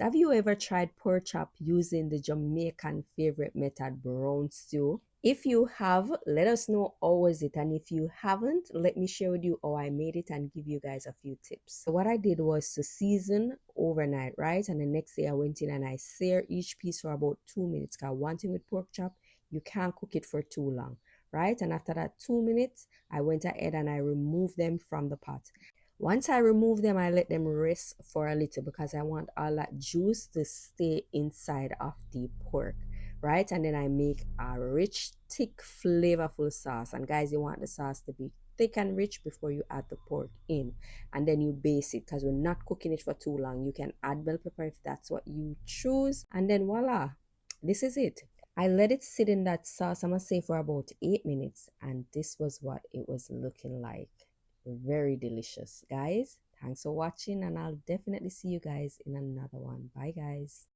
Have you ever tried pork chop using the Jamaican favorite method, brown stew? If you have, let us know how was it, and if you haven't, let me share with you how I made it and give you guys a few tips. So what I did was to season overnight, right? And the next day I went in and I sear each piece for about 2 minutes. Because one thing with pork chop, you can't cook it for too long, right? And after that 2 minutes, I went ahead and I removed them from the pot. Once I remove them, I let them rest for a little because I want all that juice to stay inside of the pork, right? And then I make a rich, thick, flavorful sauce. And guys, you want the sauce to be thick and rich before you add the pork in. And then you base it because we're not cooking it for too long. You can add bell pepper if that's what you choose. And then voila, this is it. I let it sit in that sauce, I'm gonna say for about 8 minutes, and this was what it was looking like. Very delicious, guys. Thanks for watching, and I'll definitely see you guys in another one. Bye, guys.